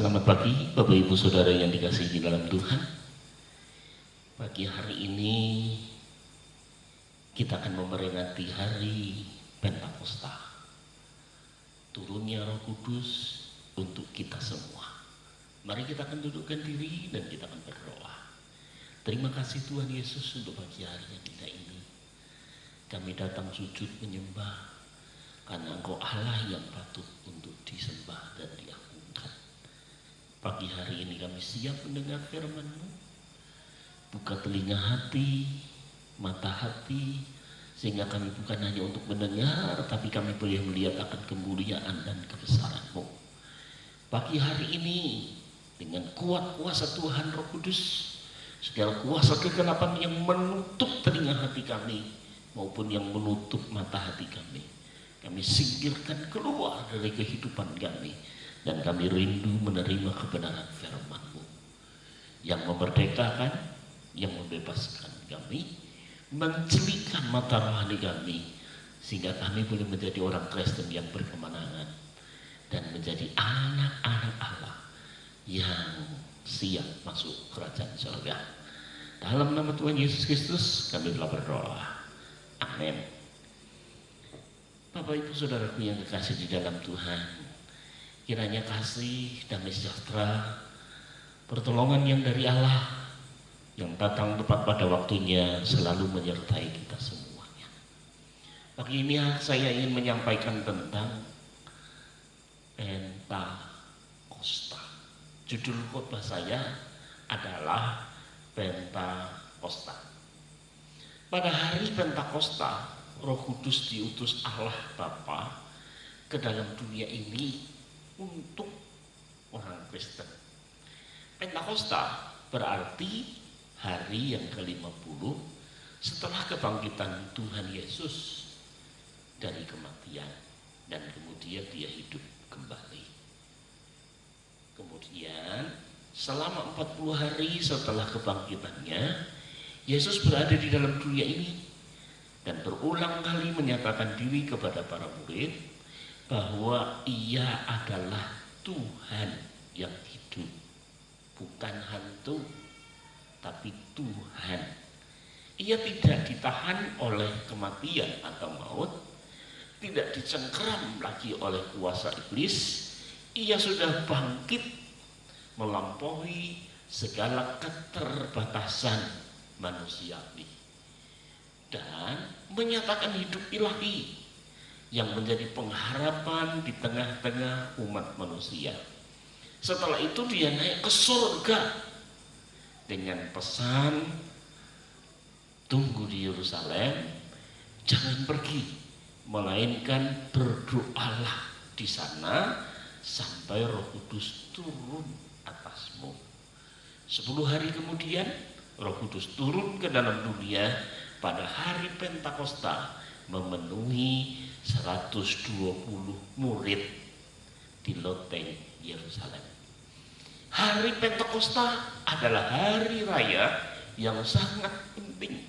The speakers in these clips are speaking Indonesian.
Selamat pagi Bapak Ibu Saudara yang dikasihi dalam Tuhan. Pagi hari ini kita akan memperingati hari Pentakosta, turunnya Roh Kudus untuk kita semua. Mari kita akan dudukkan diri dan kita akan berdoa. Terima kasih Tuhan Yesus untuk pagi hari yang indah ini. Kami datang sujud menyembah karena Engkau Allah yang patut untuk disembah dan diagungkan. Pagi hari ini kami siap mendengar firman-Mu. Buka telinga hati, mata hati, sehingga kami bukan hanya untuk mendengar, tapi kami boleh melihat akan kemuliaan dan kebesaran-Mu. Pagi hari ini dengan kuat kuasa Tuhan Roh Kudus, segala kuasa kegelapan yang menutup telinga hati kami maupun yang menutup mata hati kami singkirkan keluar dari kehidupan kami, dan kami rindu menerima kebenaran firman-Mu yang memerdekakan, yang membebaskan kami, mencelikkan mata rohani kami, sehingga kami boleh menjadi orang Kristen yang berkemenangan dan menjadi anak-anak Allah yang siap masuk kerajaan surga. Dalam nama Tuhan Yesus Kristus kami telah berdoa. Amin. Bapak Ibu Saudaraku yang kekasih di dalam Tuhan, kiranya kasih, damai sejahtera, pertolongan yang dari Allah yang datang tepat pada waktunya selalu menyertai kita semuanya. Pagi ini saya ingin menyampaikan tentang Pentakosta. Judul khotbah saya adalah Pentakosta. Pada hari Pentakosta, Roh Kudus diutus Allah Bapa ke dalam dunia ini untuk orang Kristen. Pentakosta berarti hari yang ke-50 setelah kebangkitan Tuhan Yesus dari kematian, dan kemudian dia hidup kembali. Kemudian selama 40 hari setelah kebangkitannya, Yesus berada di dalam dunia ini dan berulang kali menyatakan diri kepada para murid bahwa Ia adalah Tuhan yang hidup, bukan hantu, tapi Tuhan. Ia tidak ditahan oleh kematian atau maut, tidak dicengkeram lagi oleh kuasa iblis. Ia sudah bangkit melampaui segala keterbatasan manusiawi dan menyatakan hidup ilahi yang menjadi pengharapan di tengah-tengah umat manusia. Setelah itu dia naik ke surga dengan pesan, tunggu di Yerusalem, jangan pergi, melainkan berdoalah di sana sampai Roh Kudus turun atasmu. 10 hari kemudian Roh Kudus turun ke dalam dunia pada hari Pentakosta, memenuhi 120 murid di loteng Yerusalem. Hari Pentakosta adalah hari raya yang sangat penting,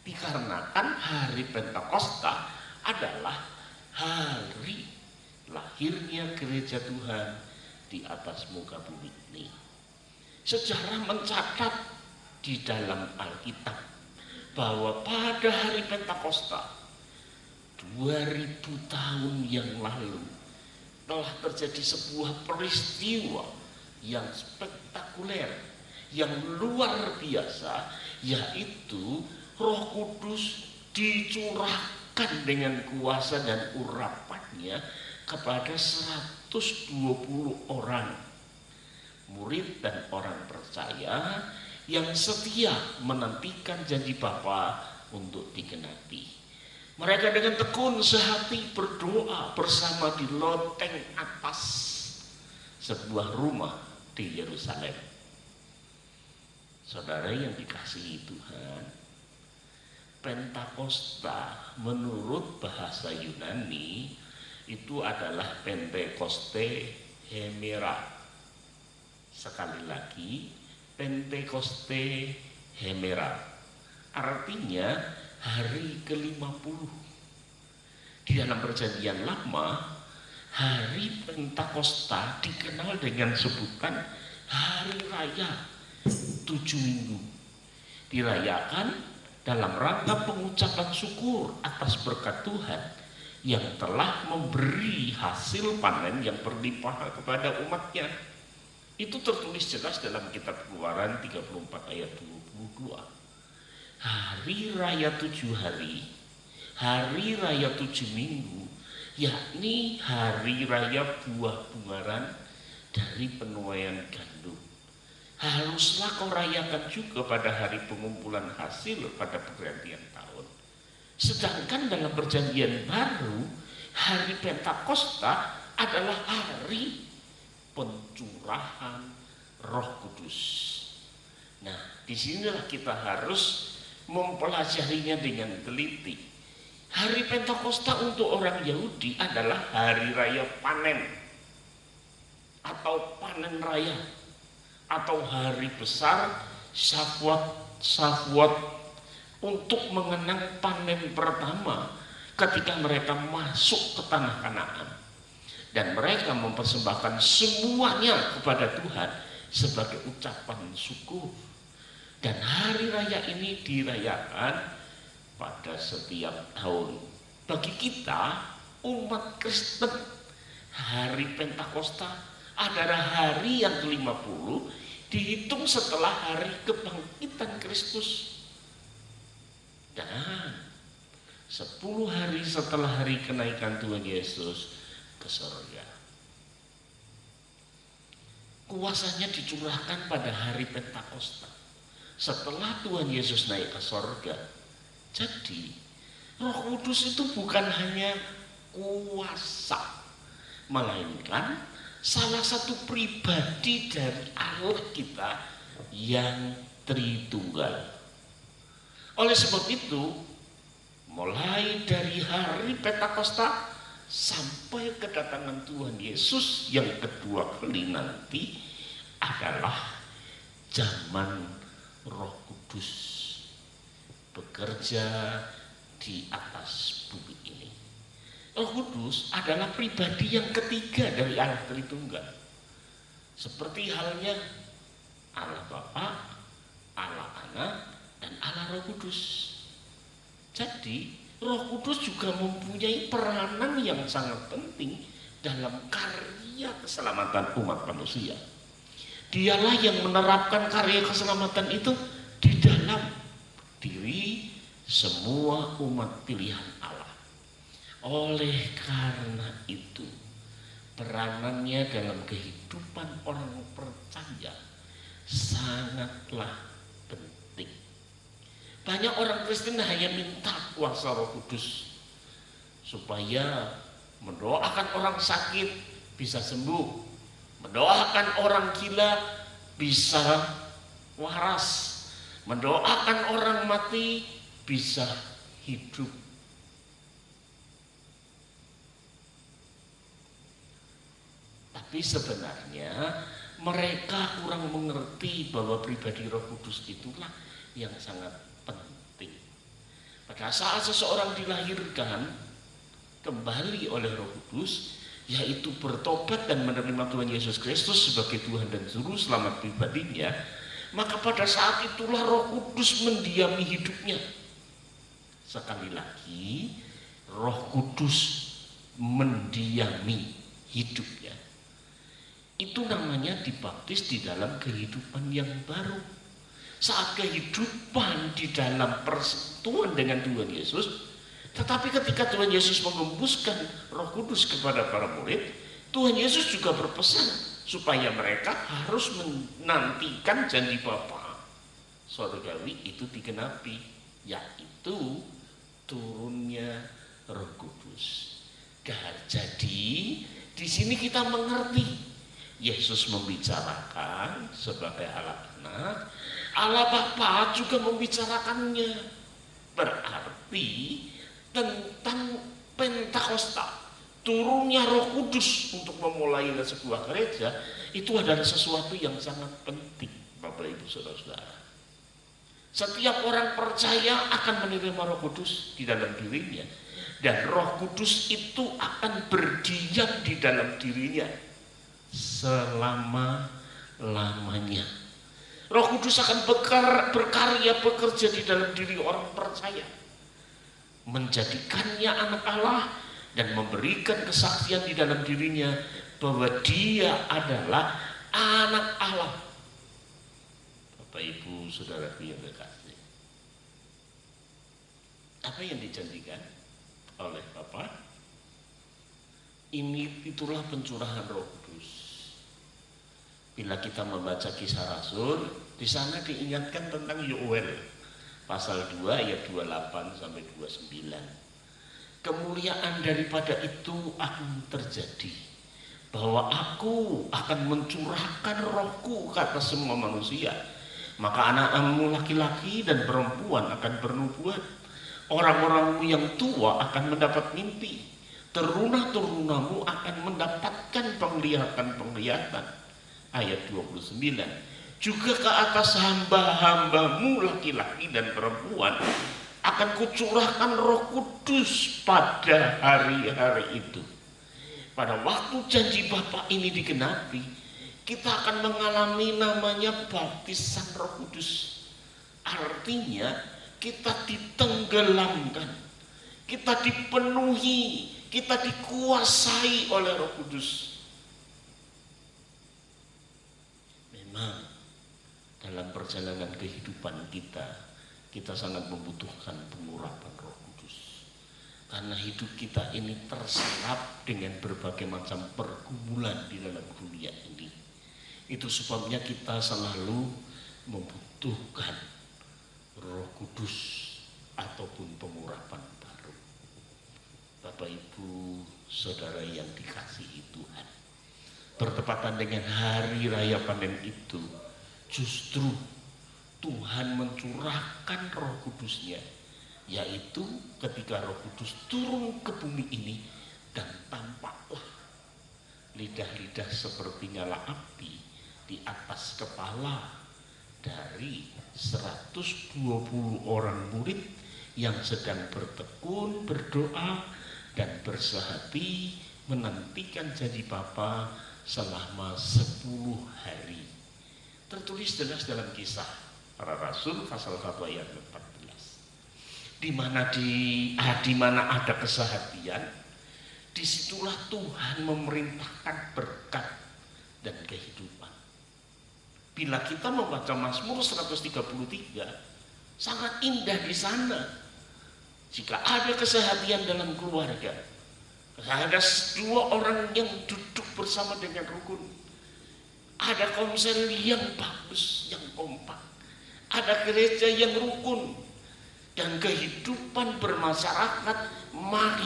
dikarenakan hari Pentakosta adalah hari lahirnya gereja Tuhan di atas muka bumi ini. Sejarah mencatat di dalam Alkitab bahwa pada hari Pentakosta 2000 tahun yang lalu telah terjadi sebuah peristiwa yang spektakuler, yang luar biasa, yaitu Roh Kudus dicurahkan dengan kuasa dan urapannya kepada 120 orang murid dan orang percaya yang setia menantikan janji Bapa untuk digenapi. Mereka dengan tekun sehati berdoa bersama di loteng atas sebuah rumah di Yerusalem. Saudara yang dikasihi Tuhan, Pentakosta menurut bahasa Yunani itu adalah Pentekoste Hemera. Sekali lagi, Pentekoste Hemera artinya hari ke-50. Di dalam perjanjian lama, hari Pentakosta dikenal dengan sebutan hari raya 7 minggu. Dirayakan dalam rangka pengucapan syukur atas berkat Tuhan yang telah memberi hasil panen yang berlimpah kepada umatnya. Itu tertulis jelas dalam kitab Keluaran 34 ayat 22. Hari raya 7 hari, hari raya 7 minggu, yakni hari raya buah bungaran dari penuaian gandum. Haruslah kau rayakan juga pada hari pengumpulan hasil pada pergantian tahun. Sedangkan dalam perjanjian baru, hari Pentakosta adalah hari pencurahan Roh Kudus. Nah, disinilah kita harus mempelajarinya dengan teliti. Hari Pentakosta untuk orang Yahudi adalah hari raya panen atau panen raya, atau hari besar Shavuot untuk mengenang panen pertama ketika mereka masuk ke tanah Kanaan, dan mereka mempersembahkan semuanya kepada Tuhan sebagai ucapan syukur. Dan hari raya ini dirayakan pada setiap tahun. Bagi kita umat Kristen, hari Pentakosta adalah hari yang ke-50 dihitung setelah hari kebangkitan Kristus. Dan 10 hari setelah hari kenaikan Tuhan Yesus ke surga. Kuasanya dicurahkan pada hari Pentakosta setelah Tuhan Yesus naik ke surga. Jadi Roh Kudus itu bukan hanya kuasa, melainkan salah satu pribadi dari Allah kita yang Tritunggal. Oleh sebab itu, mulai dari hari Pentakosta sampai kedatangan Tuhan Yesus yang kedua kali nanti adalah zaman Roh Kudus bekerja di atas bumi ini. Roh Kudus adalah pribadi yang ketiga dari Allah Tritunggal. Seperti halnya Allah Bapa, Allah Anak, dan Allah Roh Kudus. Jadi Roh Kudus juga mempunyai peranan yang sangat penting dalam karya keselamatan umat manusia. Dialah yang menerapkan karya keselamatan itu di dalam diri semua umat pilihan Allah. Oleh karena itu, peranannya dalam kehidupan orang percaya sangatlah penting. Banyak orang Kristen hanya minta kuasa Roh Kudus supaya mendoakan orang sakit bisa sembuh, mendoakan orang gila bisa waras, mendoakan orang mati bisa hidup. Tapi sebenarnya mereka kurang mengerti bahwa pribadi Roh Kudus itulah yang sangat penting. Pada saat seseorang dilahirkan kembali oleh Roh Kudus, yaitu bertobat dan menerima Tuhan Yesus Kristus sebagai Tuhan dan Juru Selamat pribadinya, maka pada saat itulah Roh Kudus mendiami hidupnya. Sekali lagi, Roh Kudus mendiami hidupnya. Itu namanya dibaptis di dalam kehidupan yang baru. Saat kehidupan di dalam persekutuan dengan Tuhan Yesus, tetapi ketika Tuhan Yesus mengembuskan Roh Kudus kepada para murid, Tuhan Yesus juga berpesan supaya mereka harus menantikan janji Bapa surgawi itu digenapi, yaitu turunnya Roh Kudus. Jadi di sini kita mengerti Yesus membicarakan sebagai Allah Anak, Allah Bapa juga membicarakannya. Berarti tentang Pentakosta, turunnya Roh Kudus untuk memulai sebuah gereja, itu adalah sesuatu yang sangat penting, Bapak Ibu Saudara-saudara. Setiap orang percaya akan menerima Roh Kudus di dalam dirinya, dan Roh Kudus itu akan berdiam di dalam dirinya selama-lamanya. Roh Kudus akan berkarya bekerja di dalam diri orang percaya, menjadikannya anak Allah dan memberikan kesaksian di dalam dirinya bahwa dia adalah anak Allah. Bapak Ibu Saudaraku yang terkasih, apa yang dijanjikan oleh Bapa? Itulah pencurahan Roh Kudus. Bila kita membaca Kisah Rasul, di sana diingatkan tentang Yoel pasal 2 ayat 28 sampai 29. Kemuliaan daripada itu akan terjadi, bahwa aku akan mencurahkan Rohku ke atas semua manusia. Maka anak-anakmu laki-laki dan perempuan akan bernubuat, orang-orangmu yang tua akan mendapat mimpi, teruna-terunamu akan mendapatkan penglihatan-penglihatan. Ayat 29. Juga ke atas hamba-hambamu laki-laki dan perempuan akan kucurahkan Roh Kudus pada hari-hari itu. Pada waktu janji Bapa ini digenapi, kita akan mengalami namanya baptisan Roh Kudus. Artinya kita ditenggelamkan, kita dipenuhi, kita dikuasai oleh Roh Kudus. Memang dalam perjalanan kehidupan kita sangat membutuhkan pengurapan Roh Kudus, karena hidup kita ini terserap dengan berbagai macam pergumulan di dalam dunia ini. Itu sebabnya kita selalu membutuhkan Roh Kudus ataupun pengurapan baru. Bapak Ibu Saudara yang dikasihi Tuhan, bertepatan dengan hari raya panen itu, justru Tuhan mencurahkan Roh Kudus-Nya, yaitu ketika Roh Kudus turun ke bumi ini dan tampaklah lidah-lidah seperti nyala api di atas kepala dari 120 orang murid yang sedang bertekun, berdoa dan bersehati menantikan janji Bapa selama 10 hari. Tertulis jelas dalam Kisah Para Rasul pasal 1 ayat 14. Di mana ada kesehatian, disitulah Tuhan memerintahkan berkat dan kehidupan. Bila kita membaca Mazmur 133, sangat indah di sana. Jika ada kesehatian dalam keluarga, ada 2 orang yang duduk bersama dengan rukun, ada komsel yang bagus, yang kompak, ada gereja yang rukun, dan kehidupan bermasyarakat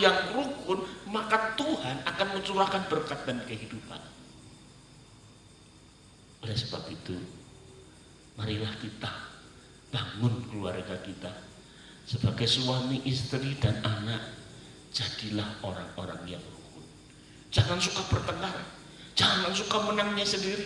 yang rukun, maka Tuhan akan mencurahkan berkat dan kehidupan. Oleh sebab itu, marilah kita bangun keluarga kita sebagai suami, istri, dan anak. Jadilah orang-orang yang rukun. Jangan suka bertengkar, jangan suka menangnya sendiri,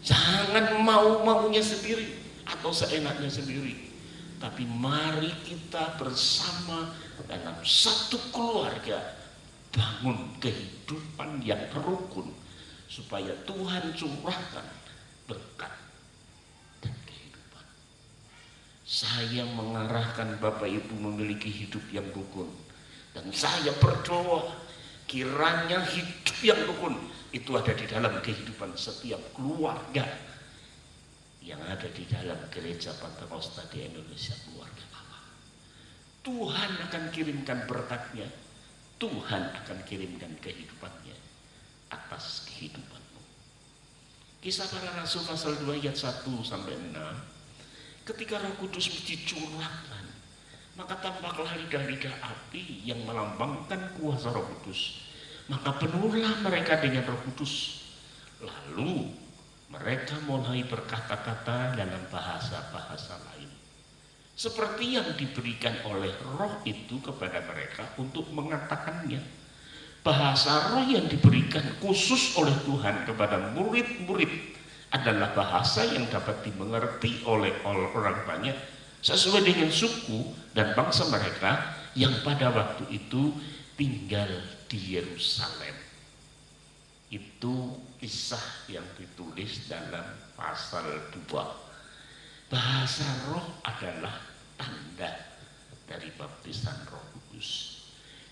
jangan mau-maunya sendiri atau seenaknya sendiri. Tapi mari kita bersama dalam satu keluarga bangun kehidupan yang rukun, supaya Tuhan curahkan berkat dan kehidupan. Saya mengarahkan Bapak Ibu memiliki hidup yang rukun, dan saya berdoa kiranya hidup yang rukun itu ada di dalam kehidupan setiap keluarga yang ada di dalam gereja Pentakosta di Indonesia, keluarga Allah. Tuhan akan kirimkan berkatnya, Tuhan akan kirimkan kehidupannya atas kehidupanmu. Kisah Para Rasul pasal 2 ayat 1 sampai 6. Ketika Roh Kudus dicurahkan, maka tampaklah lidah-lidah api yang melambangkan kuasa Roh Kudus. Maka penuhlah mereka dengan Roh Kudus. Lalu mereka mulai berkata-kata dalam bahasa-bahasa lain, seperti yang diberikan oleh Roh itu kepada mereka untuk mengatakannya. Bahasa roh yang diberikan khusus oleh Tuhan kepada murid-murid adalah bahasa yang dapat dimengerti oleh orang banyak sesuai dengan suku dan bangsa mereka yang pada waktu itu tinggal di Yerusalem. Itu kisah yang ditulis dalam pasal 2. Bahasa roh adalah tanda dari baptisan Roh Kudus.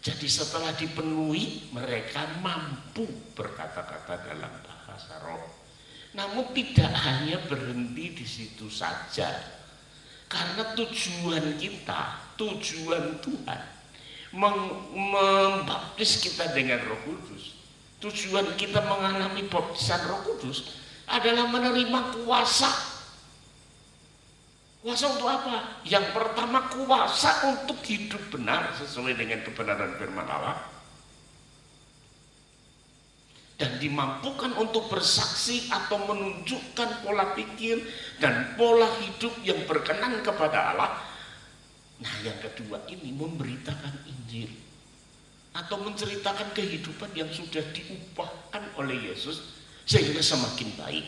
Jadi setelah dipenuhi, mereka mampu berkata-kata dalam bahasa roh. Namun tidak hanya berhenti di situ saja. Karena tujuan kita, tujuan Tuhan membaptis kita dengan Roh Kudus, tujuan kita mengalami baptisan Roh Kudus adalah menerima kuasa. Kuasa untuk apa? Yang pertama, kuasa untuk hidup benar sesuai dengan kebenaran firman Allah, dan dimampukan untuk bersaksi atau menunjukkan pola pikir dan pola hidup yang berkenan kepada Allah. Nah, yang kedua ini memberitakan Injil atau menceritakan kehidupan yang sudah diubahkan oleh Yesus sehingga semakin baik.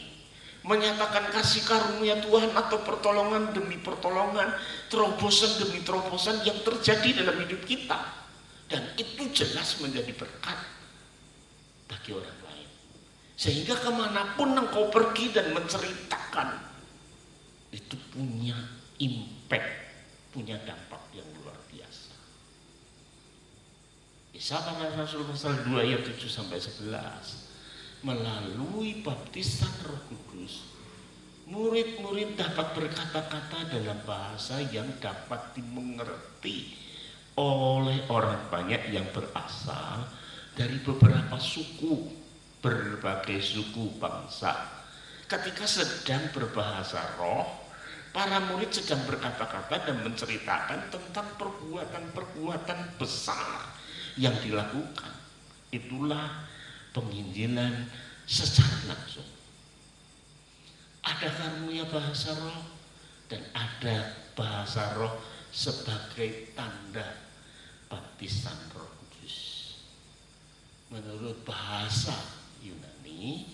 Menyatakan kasih karunia Tuhan atau pertolongan demi pertolongan, terobosan demi terobosan yang terjadi dalam hidup kita, dan itu jelas menjadi berkat bagi orang lain, sehingga kemanapun engkau pergi dan menceritakan, itu punya impact, punya dampak yang luar biasa. Kisah para Rasul pasal 2 ayat 7-11. Melalui baptisan Roh Kudus, murid-murid dapat berkata-kata dalam bahasa yang dapat dimengerti oleh orang banyak yang berasal dari beberapa suku, berbagai suku bangsa. Ketika sedang berbahasa roh, para murid sedang berkata-kata dan menceritakan tentang perbuatan-perbuatan besar yang dilakukan. Itulah penginjilan secara langsung. Ada karunia bahasa roh dan ada bahasa roh sebagai tanda baptisan Roh Kudus. Menurut bahasa Yunani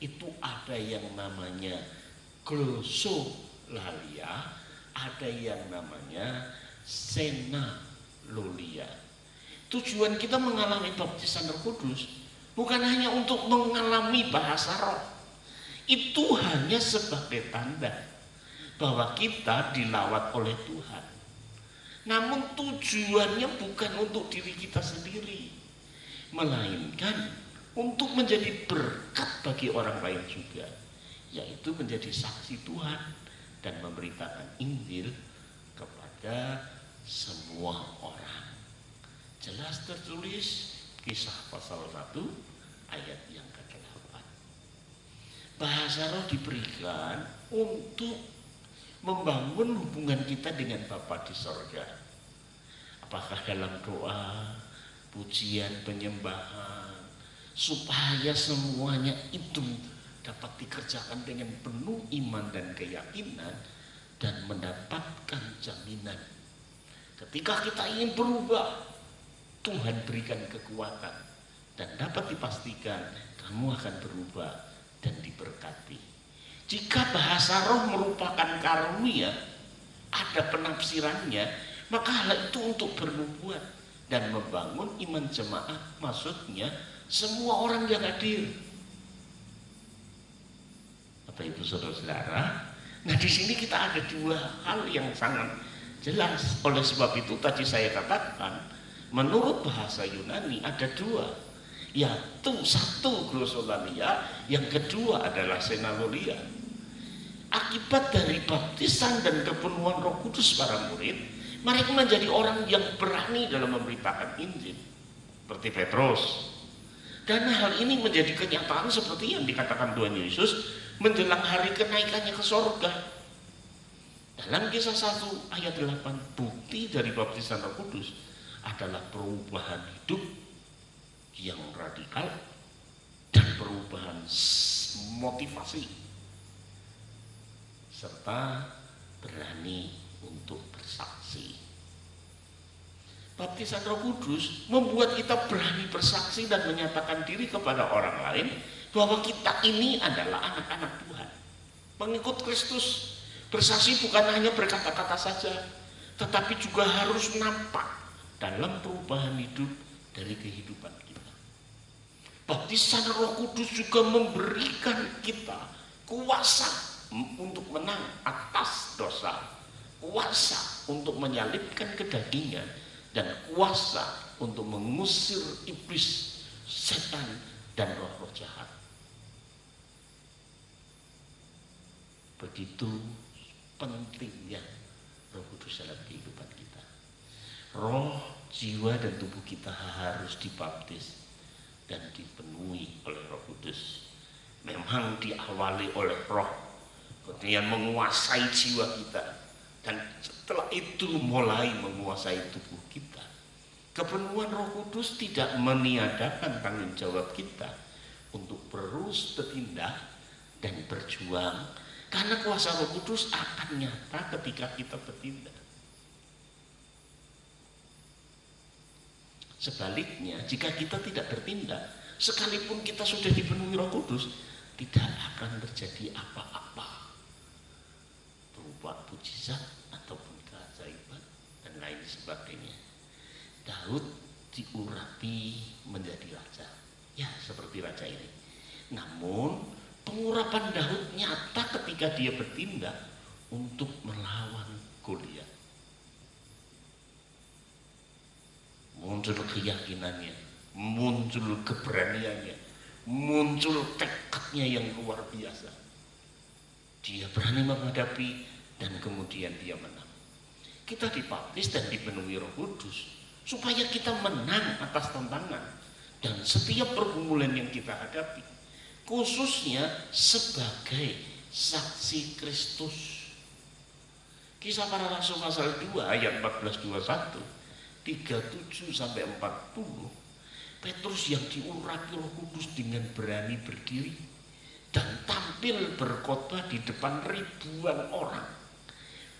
itu ada yang namanya glossolalia, ada yang namanya senalolia. Tujuan kita mengalami baptisan Roh Kudus bukan hanya untuk mengalami bahasa roh. Itu hanya sebagai tanda bahwa kita dilawat oleh Tuhan. Namun tujuannya bukan untuk diri kita sendiri, melainkan untuk menjadi berkat bagi orang lain juga, yaitu menjadi saksi Tuhan dan memberitakan Injil kepada semua orang. Jelas tertulis Kisah pasal 1 ayat yang ke-8. Bahasa roh diberikan untuk membangun hubungan kita dengan Bapa di sorga. Apakah dalam doa, pujian, penyembahan, supaya semuanya itu dapat dikerjakan dengan penuh iman dan keyakinan dan mendapatkan jaminan. Ketika kita ingin berubah, Tuhan berikan kekuatan dan dapat dipastikan kamu akan berubah dan diberkati. Jika bahasa roh merupakan karunia, ada penafsirannya, maka hal itu untuk bernubuat dan membangun iman jemaat, maksudnya semua orang yang hadir. Bapak Ibu Saudara-saudara, nah di sini kita ada dua hal yang sangat jelas. Oleh sebab itu tadi saya katakan, menurut bahasa Yunani ada dua, yaitu satu glossolalia, yang kedua adalah senalolia. Akibat dari baptisan dan kepenuhan Roh Kudus para murid, mereka menjadi orang yang berani dalam memberitakan Injil, seperti Petrus. Dan hal ini menjadi kenyataan seperti yang dikatakan Tuhan Yesus menjelang hari kenaikannya ke sorga. Dalam Kisah 1 ayat 8, bukti dari baptisan Roh Kudus adalah perubahan hidup yang radikal dan perubahan motivasi serta berani untuk bersaksi. Baptisan Roh Kudus membuat kita berani bersaksi dan menyatakan diri kepada orang lain bahwa kita ini adalah anak-anak Tuhan, pengikut Kristus. Bersaksi bukan hanya berkata-kata saja, tetapi juga harus nampak dalam perubahan hidup dari kehidupan kita. Baptisan Roh Kudus juga memberikan kita kuasa untuk menang atas dosa, kuasa untuk menyalibkan kedagingan, dan kuasa untuk mengusir iblis, setan, dan roh-roh jahat. Begitu pentingnya Roh Kudus dalam kehidupan kita. Roh, jiwa, dan tubuh kita harus dibaptis dan dipenuhi oleh Roh Kudus. Memang diawali oleh Roh, kemudian menguasai jiwa kita, dan setelah itu mulai menguasai tubuh kita. Kepenuhan Roh Kudus tidak meniadakan tanggung jawab kita untuk terus bertindak dan berjuang, karena kuasa Roh Kudus akan nyata ketika kita bertindak. Sebaliknya, jika kita tidak bertindak, sekalipun kita sudah dipenuhi Roh Kudus, tidak akan terjadi apa-apa berupa mukjizat ataupun keajaiban dan lain sebagainya. Daud diurapi menjadi raja, ya seperti raja ini. Namun pengurapan Daud nyata ketika dia bertindak untuk melawan Goliat. Muncul keyakinannya, muncul keberaniannya, muncul tekadnya yang luar biasa. Dia berani menghadapi dan kemudian dia menang. Kita dibaptis dan dipenuhi Roh Kudus supaya kita menang atas tantangan dan setiap pergumulan yang kita hadapi, khususnya sebagai saksi Kristus. Kisah Para Rasul pasal 2 ayat 14-21, 37 sampai 40. Petrus yang diurapi Roh Kudus dengan berani berdiri dan tampil berkhotbah di depan ribuan orang.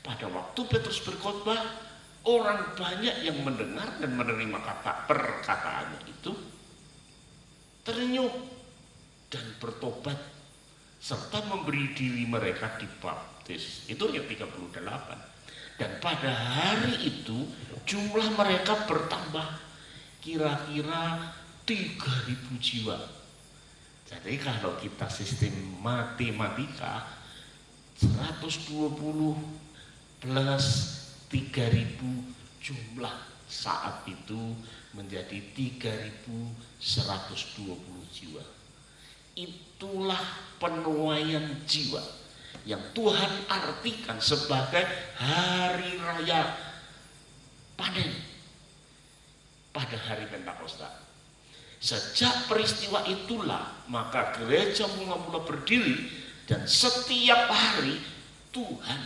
Pada waktu Petrus berkhotbah, orang banyak yang mendengar dan menerima perkataannya itu terenyuh dan bertobat serta memberi diri mereka dibaptis. Itu ayat 38. Dan pada hari itu jumlah mereka bertambah kira-kira 3.000 jiwa. Jadi kalau kita sistem matematika, 120 plus 3.000 jumlah saat itu menjadi 3.120 jiwa. Itulah penuaian jiwa yang Tuhan artikan sebagai hari raya panen pada hari Pentakosta. Sejak peristiwa itulah maka gereja mula-mula berdiri dan setiap hari Tuhan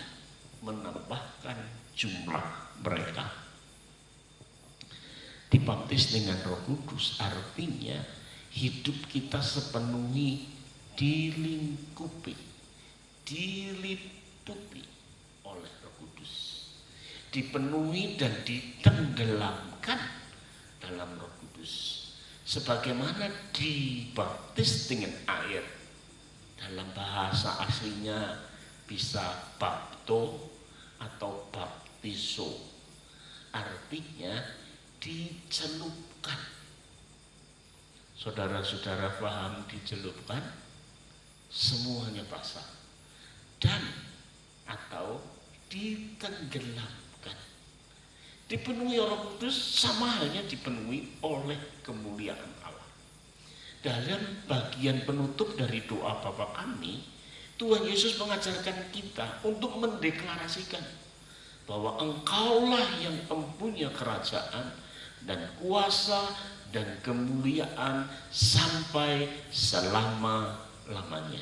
menambahkan jumlah mereka. Dibaptis dengan Roh Kudus artinya hidup kita sepenuhnya dilingkupi, diliputi oleh Roh Kudus, dipenuhi dan ditenggelamkan dalam Roh Kudus, sebagaimana dibaptis dengan air. Dalam bahasa aslinya bisa bapto atau baptiso, artinya dicelupkan. Saudara-saudara paham dicelupkan? Semuanya basah dan atau ditenggelamkan. Dipenuhi Roh Kudus sama halnya dipenuhi oleh kemuliaan Allah. Dalam bagian penutup dari doa Bapa Kami, Tuhan Yesus mengajarkan kita untuk mendeklarasikan bahwa Engkaulah yang mempunyai kerajaan dan kuasa dan kemuliaan sampai selama-lamanya.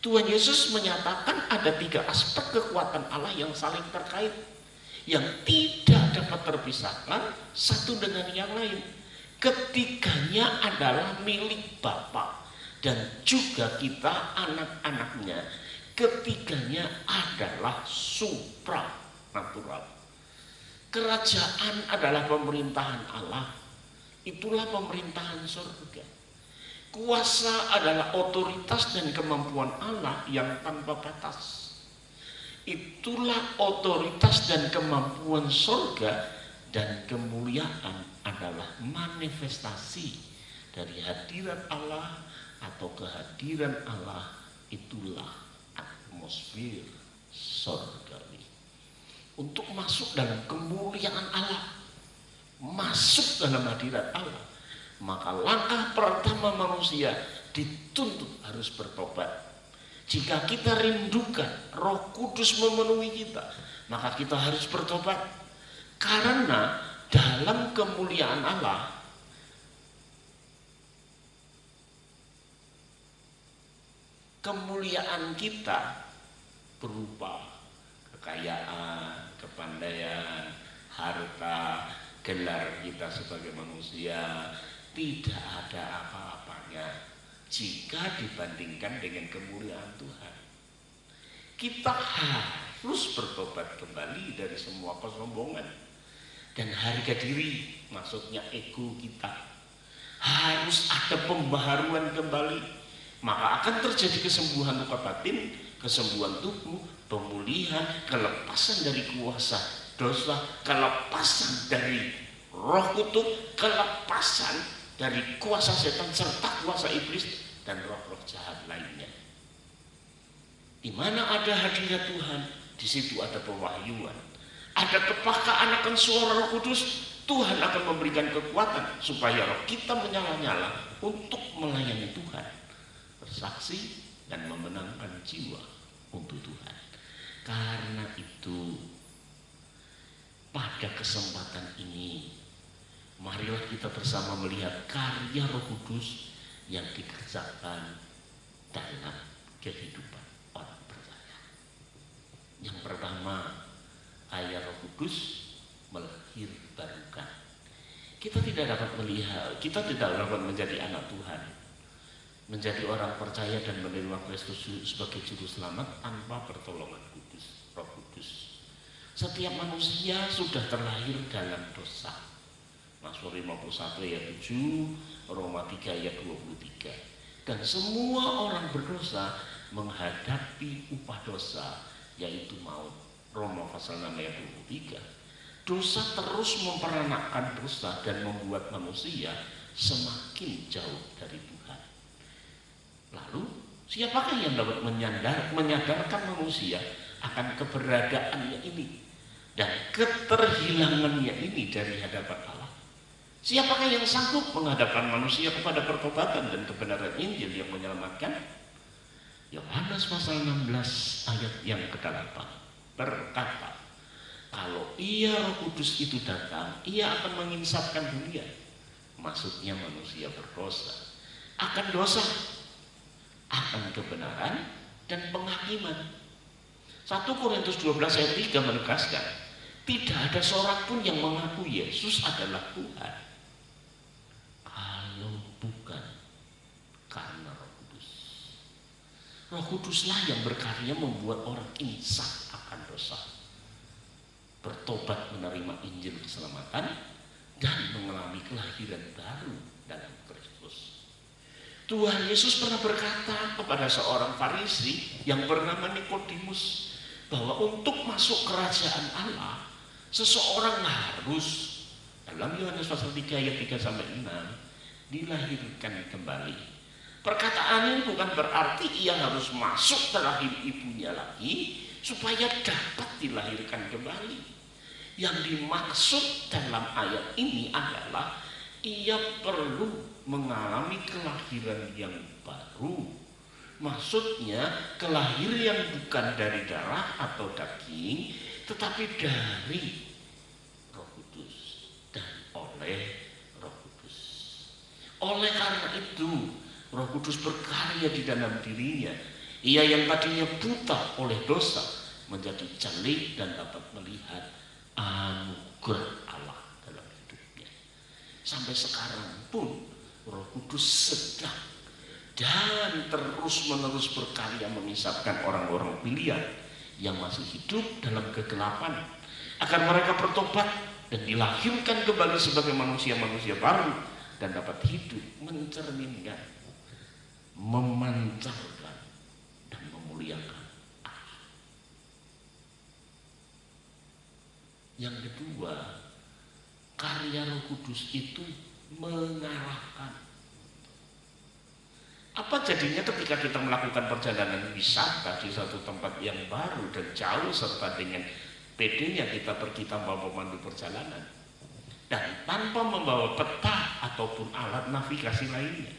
Tuhan Yesus menyatakan ada 3 aspek kekuatan Allah yang saling terkait, yang tidak dapat terpisahkan satu dengan yang lain. Ketiganya adalah milik Bapa dan juga kita anak-anaknya. Ketiganya adalah supranatural. Kerajaan adalah pemerintahan Allah. Itulah pemerintahan surga. Kuasa adalah otoritas dan kemampuan Allah yang tanpa batas. Itulah otoritas dan kemampuan surga Dan kemuliaan adalah manifestasi dari hadirat Allah atau kehadiran Allah. Itulah atmosfer surgawi. Untuk masuk dalam kemuliaan Allah, masuk dalam hadirat Allah, maka langkah pertama manusia dituntut harus bertobat. Jika kita rindukan Roh Kudus memenuhi kita, maka kita harus bertobat. Karena dalam kemuliaan Allah, kemuliaan kita berupa kekayaan, kepandaian, harta, gelar kita sebagai manusia, tidak ada apa-apanya jika dibandingkan dengan kemuliaan Tuhan. Kita harus bertobat kembali dari semua kesombongan dan harga diri, maksudnya ego kita. Harus ada pembaharuan kembali, maka akan terjadi kesembuhan luka batin, kesembuhan tubuh, pemulihan, kelepasan dari kuasa dosa, kelepasan dari roh kutub, kelepasan dari kuasa setan serta kuasa iblis dan roh-roh jahat lainnya. Di mana ada hadirat Tuhan, di situ ada pewahyuan, ada kepekaan akan suara Roh Kudus. Tuhan akan memberikan kekuatan supaya roh kita menyala-nyala untuk melayani Tuhan, bersaksi dan memenangkan jiwa untuk Tuhan. Karena itu, pada kesempatan ini, marilah kita bersama melihat karya Roh Kudus yang dikerjakan dalam kehidupan orang percaya. Yang pertama, ayat Roh Kudus melahirbarukan. Kita tidak dapat melihat, kita tidak dapat menjadi anak Tuhan, menjadi orang percaya dan menerima Kristus sebagai juru selamat tanpa pertolongan Kudus, Roh Kudus. Setiap manusia sudah terlahir dalam dosa. Mazmur 51 ayat 7, Roma 3 ayat 23. Dan semua orang berdosa menghadapi upah dosa, yaitu maut. Roma pasal 6 ayat 23. Dosa terus memperanakkan dosa dan membuat manusia semakin jauh dari Tuhan. Lalu siapakah yang dapat menyadarkan manusia akan keberadaannya ini dan keterhilangannya ini dari hadapan Allah? Siapakah yang sanggup menghadapkan manusia kepada pertobatan dan kebenaran Injil yang menyelamatkan? Yohanes pasal 16 ayat yang ke-8 berkata, kalau Ia Roh Kudus itu datang, Ia akan menginsafkan dunia. Maksudnya manusia berdosa, akan dosa, akan kebenaran dan penghakiman. 1 Korintus 12 ayat 3 menegaskan, tidak ada seorang pun yang mengaku Yesus adalah Tuhan kalau bukan karena Roh Kudus. Roh Kuduslah yang berkarya membuat orang insaf akan dosa, bertobat menerima Injil keselamatan, dan mengalami kelahiran baru dalam Kristus. Tuhan Yesus pernah berkata kepada seorang Farisi yang bernama Nikodemus bahwa untuk masuk kerajaan Allah, seseorang harus, dalam Yohanes pasal 3 ayat 3 sampai 6, dilahirkan kembali. Perkataan ini bukan berarti ia harus masuk ke rahim ibunya lagi supaya dapat dilahirkan kembali. Yang dimaksud dalam ayat ini adalah ia perlu mengalami kelahiran yang baru. Maksudnya kelahiran bukan dari darah atau daging, tetapi dari Roh Kudus dan oleh Roh Kudus. Oleh karena itu, Roh Kudus berkarya di dalam dirinya. Ia yang tadinya buta oleh dosa menjadi jeli dan dapat melihat anugerah Allah dalam hidupnya. Sampai sekarang pun Roh Kudus sedang dan terus-menerus berkarya mengisapkan orang-orang pilihan yang masih hidup dalam kegelapan agar mereka bertobat dan dilahirkan kembali sebagai manusia-manusia baru dan dapat hidup mencerminkan, memancarkan dan memuliakan Allah. Yang kedua, karya Roh Kudus itu mengarahkan. Apa jadinya ketika kita melakukan perjalanan wisata di satu tempat yang baru dan jauh, serta dengan PD-nya kita pergi tanpa pemandu perjalanan dan tanpa membawa peta ataupun alat navigasi lainnya.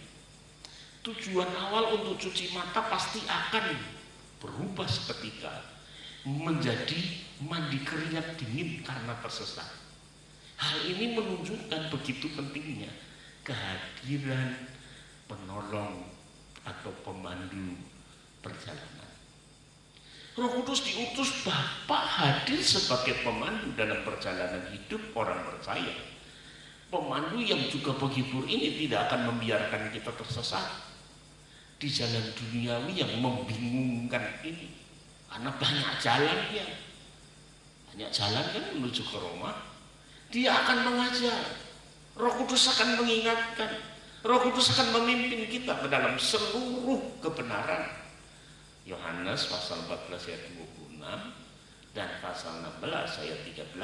Tujuan awal untuk cuci mata pasti akan berubah seketika menjadi mandi keringat dingin karena tersesat. Hal ini menunjukkan begitu pentingnya kehadiran penolong atau pemandu perjalanan. Roh Kudus diutus Bapa hadir sebagai pemandu dalam perjalanan hidup orang percaya. Pemandu yang juga penghibur ini tidak akan membiarkan kita tersesat di jalan duniawi yang membingungkan ini, karena banyak jalan ya, banyak jalan kan menuju ke Roma. Dia akan mengajar, Roh Kudus akan mengingatkan, Roh Kudus akan memimpin kita ke dalam seluruh kebenaran. Yohanes pasal 14 ayat 26 dan pasal 16 ayat 13.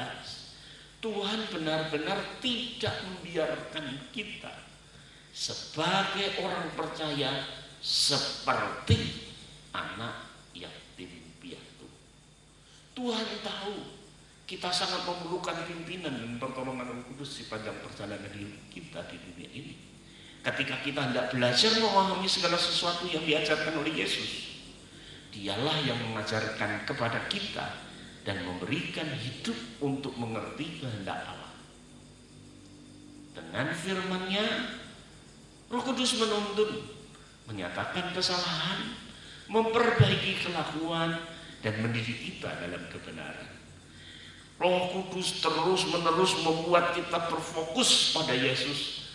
Tuhan benar-benar tidak membiarkan kita sebagai orang percaya seperti anak yatim piatu. Tuhan tahu kita sangat memerlukan pimpinan dan pertolongan Roh Kudus sepanjang perjalanan hidup kita di dunia ini. Ketika kita hendak belajar memahami segala sesuatu yang diajarkan oleh Yesus, Dialah yang mengajarkan kepada kita dan memberikan hidup untuk mengerti kehendak Allah. Dengan firman-Nya, Roh Kudus menuntun, menyatakan kesalahan, memperbaiki kelakuan, dan mendidik kita dalam kebenaran. Roh Kudus terus-menerus membuat kita berfokus pada Yesus.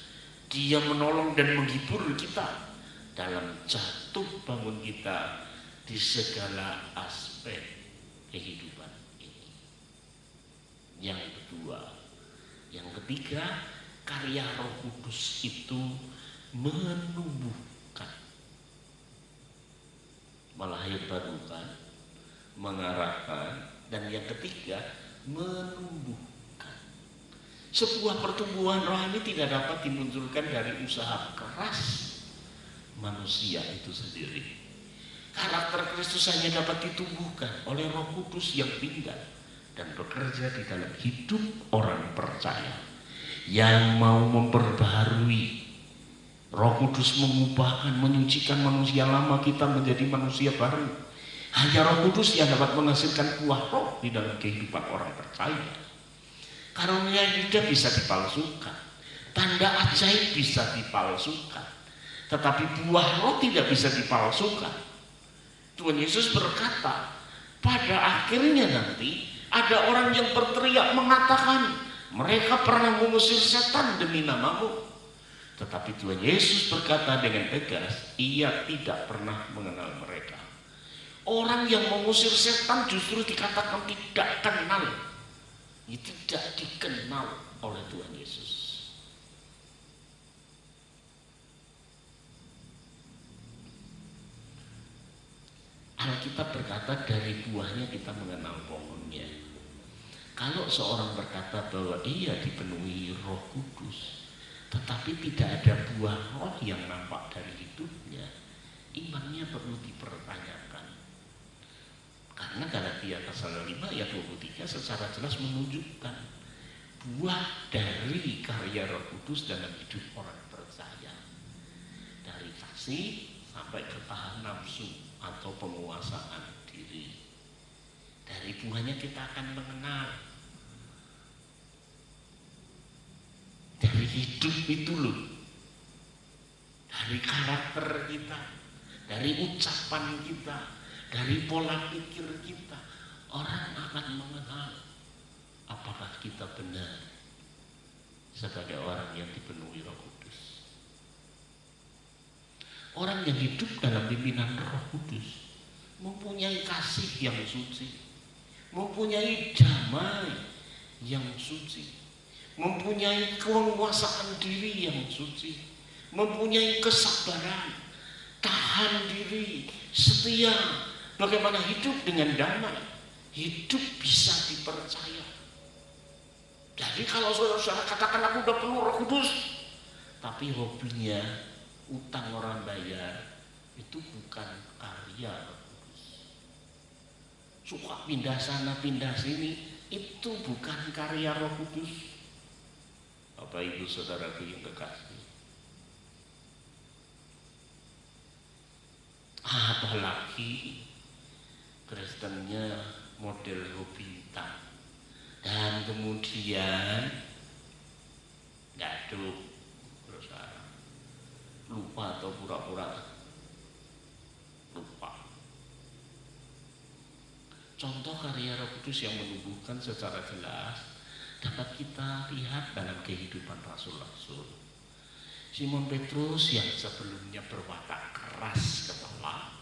Dia menolong dan menghibur kita dalam jatuh bangun kita di segala aspek kehidupan ini. Yang kedua, yang ketiga, karya Roh Kudus itu menumbuhkan, melahirkan, mengarahkan, dan yang ketiga, menumbuhkan. Sebuah pertumbuhan rohani tidak dapat dimunculkan dari usaha keras manusia itu sendiri. Karakter Kristus hanya dapat ditumbuhkan oleh Roh Kudus yang tinggal dan bekerja di dalam hidup orang percaya yang mau memperbaharui. Roh Kudus mengubahkan, menyucikan manusia lama kita menjadi manusia baru. Hanya Roh Kudus yang dapat menghasilkan buah roh di dalam kehidupan orang percaya. Karunia tidak bisa dipalsukan, tanda ajaib bisa dipalsukan, tetapi buah roh tidak bisa dipalsukan. Tuhan Yesus berkata, pada akhirnya nanti ada orang yang berteriak mengatakan, mereka pernah mengusir setan demi namamu. Tetapi Tuhan Yesus berkata dengan tegas, ia tidak pernah mengenal mereka. Orang yang mengusir setan justru dikatakan tidak kenal, tidak dikenal oleh Tuhan Yesus. Alkitab berkata dari buahnya kita mengenal pohonnya. Kalau seorang berkata bahwa ia dipenuhi Roh Kudus, tetapi tidak ada buah roh yang nampak dari hidupnya, imannya perlu dipertanyakan. Karena Galatia pasal 5 ayat 23 secara jelas menunjukkan buah dari karya Roh Kudus dalam hidup orang percaya. Dari kasih sampai ke tahan nafsu atau penguasaan diri. Dari buahnya kita akan mengenal. Dari hidup itu loh. Dari karakter kita, dari ucapan kita, dari pola pikir kita, orang akan mengenal apakah kita benar sebagai orang yang dipenuhi Roh Kudus. Orang yang hidup dalam pimpinan Roh Kudus mempunyai kasih yang suci, mempunyai damai yang suci, mempunyai penguasaan diri yang suci, mempunyai kesabaran, tahan diri, setia. Bagaimana hidup dengan damai? Hidup bisa dipercaya. Jadi kalau saudara katakan aku udah penuh Roh Kudus, tapi hobinya utang orang bayar, itu bukan karya Roh Kudus. Suka pindah sana pindah sini, itu bukan karya Roh Kudus. Bapak Ibu Saudara yang kekasih, apalagi Kristennya model hobi utang dan kemudian gaduh, terus lupa atau pura-pura lupa. Contoh karya Roh Kudus yang menumbuhkan secara jelas dapat kita lihat dalam kehidupan rasul-rasul. Simon Petrus yang sebelumnya berwatak keras kepala,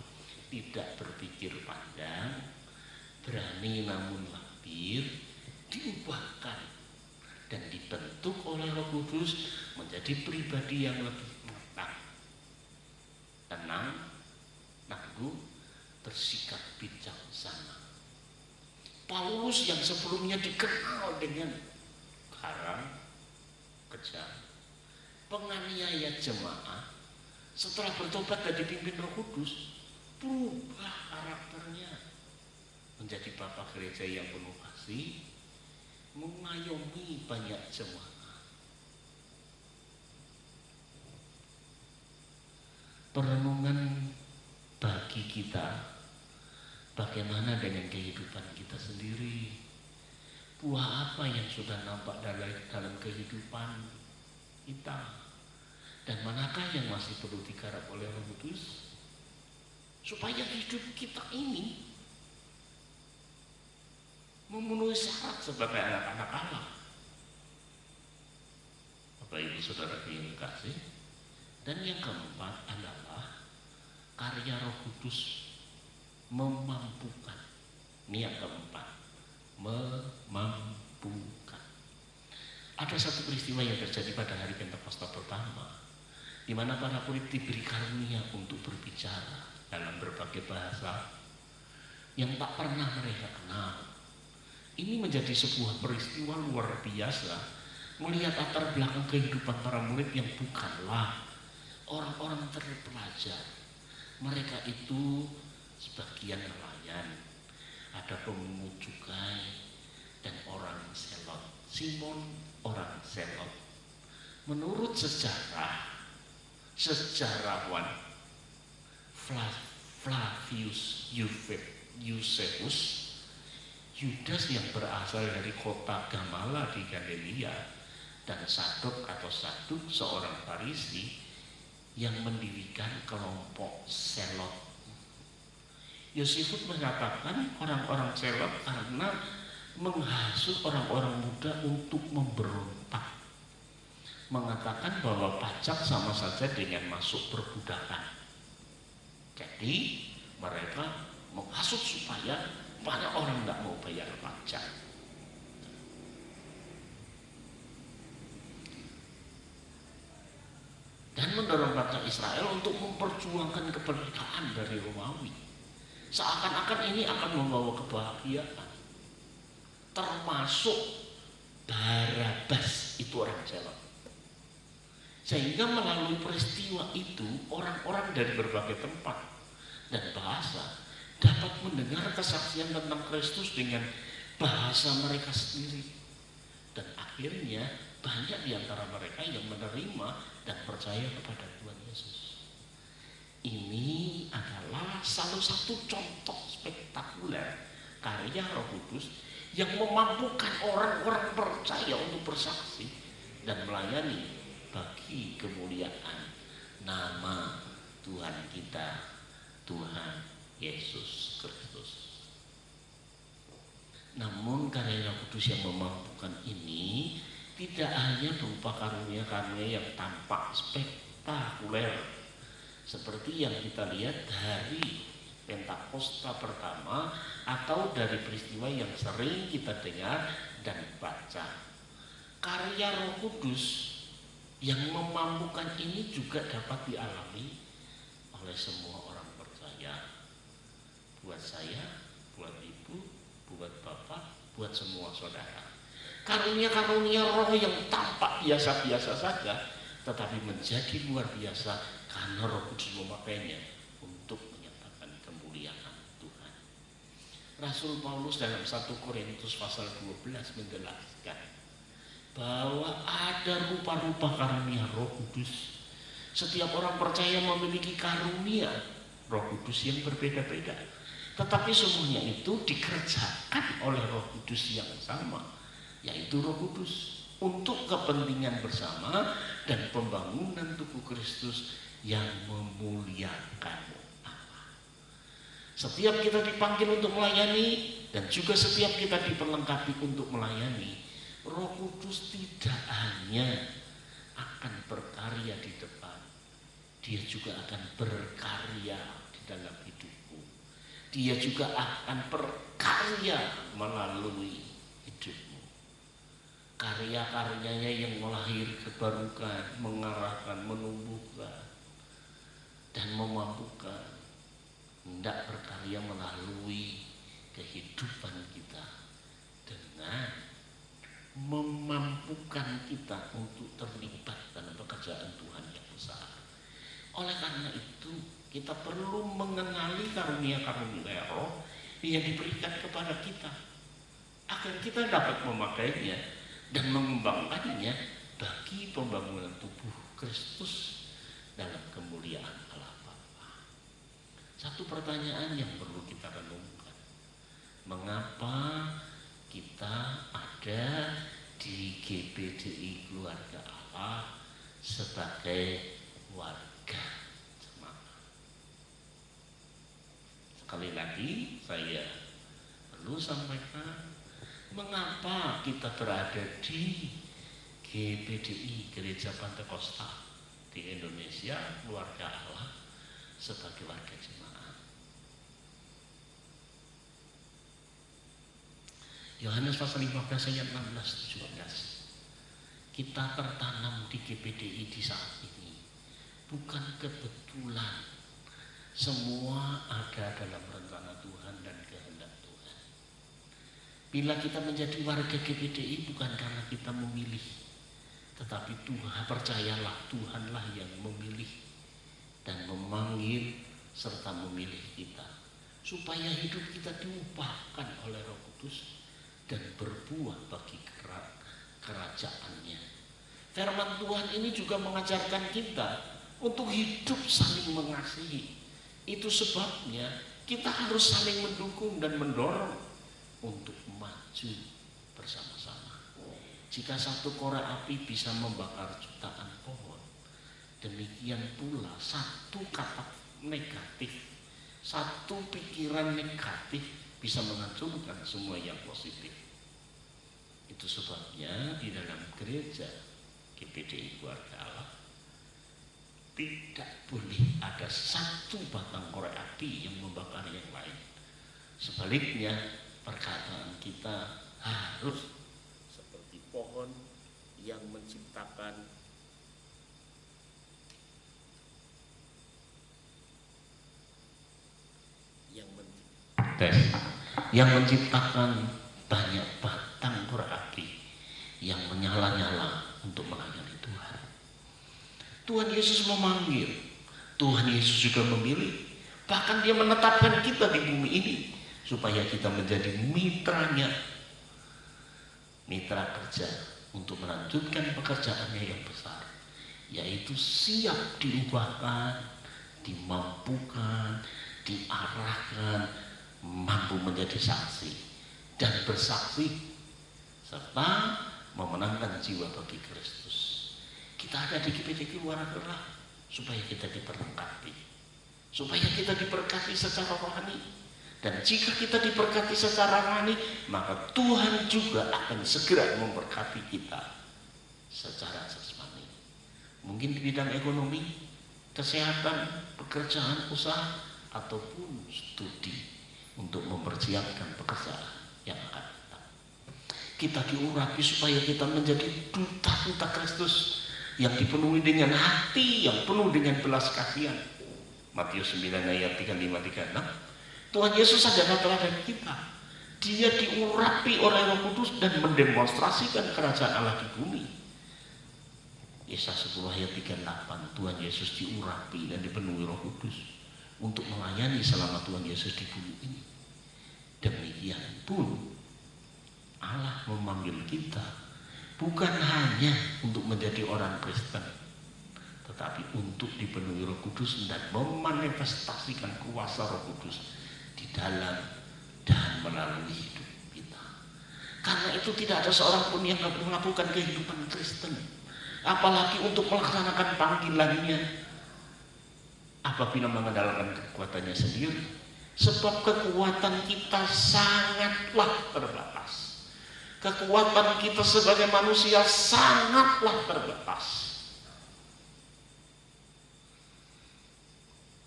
tidak berpikir panjang, berani namun labil, diubahkan dan dibentuk oleh Roh Kudus menjadi pribadi yang lebih matang, tenang, tangguh, bersikap bijaksana. Paulus yang sebelumnya dikenal dengan garang, kejam, penganiaya jemaat, setelah bertobat dan dipimpin Roh Kudus, berubah karakternya menjadi bapak gereja yang penuh kasih, mengayomi banyak jemaat. Perenungan bagi kita, bagaimana dengan kehidupan kita sendiri? Buah apa yang sudah nampak dalam kehidupan kita? Dan manakah yang masih perlu digarap oleh Roh Kudus supaya hidup kita ini memenuhi syarat sebagai anak-anak Allah? Bapak Ibu Saudara yang kasih. Dan yang keempat adalah karya Roh Kudus memampukan. Ini yang keempat, memampukan. Ada satu peristiwa yang terjadi pada hari Pentakosta pertama, di mana para murid diberi karunia untuk berbicara dalam berbagai bahasa yang tak pernah mereka kenal. Ini menjadi sebuah peristiwa luar biasa melihat latar belakang kehidupan para murid yang bukanlah orang-orang terpelajar. Mereka itu sebagian nelayan, ada pemungut cukai dan orang Selot. Simon orang Selot. Menurut sejarawan Flavius Josephus, Yudas yang berasal dari kota Gamala di Galilea dan Sadok seorang Farisi yang mendirikan kelompok Selot. Yosefus mengatakan orang-orang Selot karena menghasut orang-orang muda untuk memberontak, mengatakan bahwa pajak sama saja dengan masuk perbudakan. Jadi mereka menghasut supaya banyak orang tidak mau bayar pajak. Dan mendorong bangsa Israel untuk memperjuangkan kemerdekaan dari Romawi. Seakan-akan ini akan membawa kebahagiaan. Termasuk Barabas, itu orang Selot. Sehingga melalui peristiwa itu orang-orang dari berbagai tempat dan bahasa dapat mendengar kesaksian tentang Kristus dengan bahasa mereka sendiri. Dan akhirnya banyak di antara mereka yang menerima dan percaya kepada Tuhan Yesus. Ini adalah salah satu contoh spektakuler karya Roh Kudus yang memampukan orang-orang percaya untuk bersaksi dan melayani bagi kemuliaan nama Tuhan kita, Tuhan Yesus Kristus. Namun karya Roh Kudus yang memampukan ini tidak hanya berupa karunia-karunia yang tampak spektakuler seperti yang kita lihat dari Pentakosta pertama atau dari peristiwa yang sering kita dengar dan baca. Karya Roh Kudus yang memampukan ini juga dapat dialami oleh semua orang percaya. Buat saya, buat ibu, buat bapak, buat semua saudara. Karunia-karunia roh yang tampak biasa-biasa saja, tetapi menjadi luar biasa karena Roh Kudus memakainya untuk menyatakan kemuliaan Tuhan. Rasul Paulus dalam 1 Korintus pasal 12 menjelaskan bahwa ada rupa-rupa karunia Roh Kudus. Setiap orang percaya memiliki karunia Roh Kudus yang berbeda-beda, tetapi semuanya itu dikerjakan oleh Roh Kudus yang sama, yaitu Roh Kudus untuk kepentingan bersama dan pembangunan tubuh Kristus yang memuliakan Allah. Setiap kita dipanggil untuk melayani dan juga setiap kita diperlengkapi untuk melayani, Roh Kudus tidak hanya akan berkarya di depan, Dia juga akan berkarya di dalam hidupku. Dia juga akan berkarya melalui hidupmu. Karya-karyanya yang melahirkan, mengarahkan, menumbuhkan, dan memampukan, hendak berkarya melalui kehidupan kita dengan memampukan kita untuk terlibat dalam pekerjaan Tuhan yang besar. Oleh karena itu, kita perlu mengenali karunia-karunia roh yang diberikan kepada kita, agar kita dapat memakainya dan mengembangkannya bagi pembangunan tubuh Kristus dalam kemuliaan Allah Bapa. Satu pertanyaan yang perlu kita renungkan, mengapa kita ada di GBDI Keluarga Allah sebagai warga jemaat? Sekali lagi saya perlu sampaikan, mengapa kita berada di GBDI, Gereja Pantekosta di Indonesia Keluarga Allah sebagai warga jemaat. Yohanes pasal 15 ayat 16-17. Kita tertanam di GBDI di saat ini bukan kebetulan. Semua ada dalam rencana Tuhan dan kehendak Tuhan. Bila kita menjadi warga GBDI bukan karena kita memilih, tetapi Tuhan, percayalah, Tuhanlah yang memilih dan memanggil serta memilih kita supaya hidup kita diubahkan oleh Roh Kudus dan berbuah bagi kerajaannya. Firman Tuhan ini juga mengajarkan kita untuk hidup saling mengasihi. Itu sebabnya kita harus saling mendukung dan mendorong untuk maju bersama-sama. Jika satu korek api bisa membakar jutaan pohon, demikian pula satu kata negatif, satu pikiran negatif bisa menghancurkan semua yang positif. Itu sebabnya di dalam gereja GBDI Keluarga Allah tidak boleh ada satu batang korek api yang membakar yang lain. Sebaliknya, perkataan kita harus seperti pohon yang menciptakan yang menciptakan banyak batang korek api yang menyala-nyala untuk melayani Tuhan. Tuhan Yesus memanggil, Tuhan Yesus juga memilih, bahkan Dia menetapkan kita di bumi ini supaya kita menjadi mitranya, mitra kerja untuk melanjutkan pekerjaannya yang besar, yaitu siap diubahkan, dimampukan, diarahkan, mampu menjadi saksi dan bersaksi serta memenangkan jiwa bagi Kristus. Kita ada di GBDI Keluarga Allah supaya kita diperlengkapi, supaya kita diberkati secara rohani. Dan jika kita diberkati secara rohani, maka Tuhan juga akan segera memberkati kita secara jasmani. Mungkin di bidang ekonomi, kesehatan, pekerjaan, usaha, ataupun studi untuk mempersiapkan pekerjaan yang akan datang. Kita diurapi supaya kita menjadi duta-duta Kristus yang dipenuhi dengan hati yang penuh dengan belas kasihan. Matius 9 ayat 35-36. Tuhan Yesus adalah teladan kita. Dia diurapi oleh Roh Kudus dan mendemonstrasikan kerajaan Allah di bumi. Yesaya 10 ayat 38, Tuhan Yesus diurapi dan dipenuhi Roh Kudus untuk melayani selama Tuhan Yesus di bumi ini. Demikian pun Allah memanggil kita bukan hanya untuk menjadi orang Kristen, tetapi untuk dipenuhi Roh Kudus dan memanifestasikan kuasa Roh Kudus di dalam dan melalui hidup kita. Karena itu tidak ada seorang pun yang melakukan kehidupan Kristen, apalagi untuk melaksanakan panggilannya, apabila mengandalkan kekuatannya sendiri. Sebab kekuatan kita sangatlah terbatas. Kekuatan kita sebagai manusia sangatlah terbatas.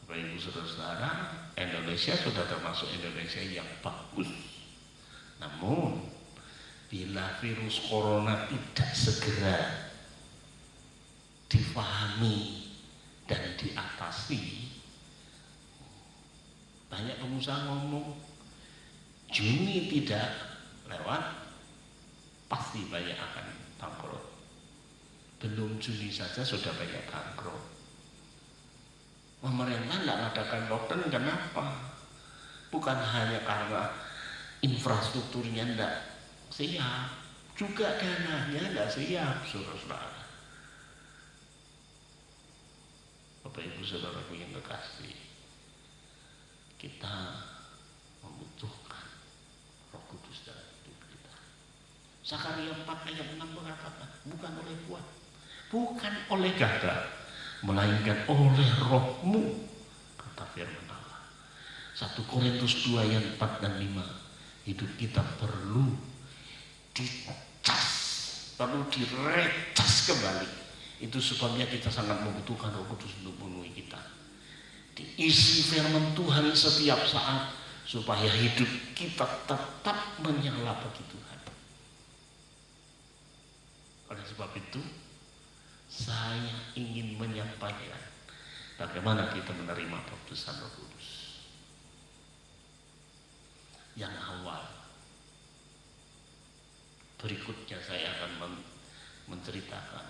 Bapak Ibu Saudara, Indonesia sudah termasuk Indonesia yang bagus. Namun bila virus corona tidak segera difahami dan diatasi, banyak pengusaha ngomong Juni tidak lewat pasti banyak akan bangkrut. Belum Juni saja sudah banyak bangkrut. Pemerintah tidak mengadakan lockdown, kenapa? Bukan hanya karena infrastrukturnya tidak siap, juga dananya tidak siap, saudara-saudara. Bapak Ibu Saudaraku yang terkasih, kita membutuhkan Roh Kudus dalam hidup kita. Zakaria 4 ayat 6 mengatakan, bukan oleh kuat, bukan oleh gagah, melainkan oleh Roh-Mu, kata firman Allah. 1 Korintus 2 ayat 4 dan 5, hidup kita perlu dicas, perlu direcas kembali. Itu sebabnya kita sangat membutuhkan Roh Kudus untuk memenuhi kita. Diisi firman Tuhan setiap saat supaya hidup kita tetap menyala bagi Tuhan. Oleh sebab itu, saya ingin menyampaikan bagaimana kita menerima baptisan Roh Kudus. Yang awal, berikutnya saya akan menceritakan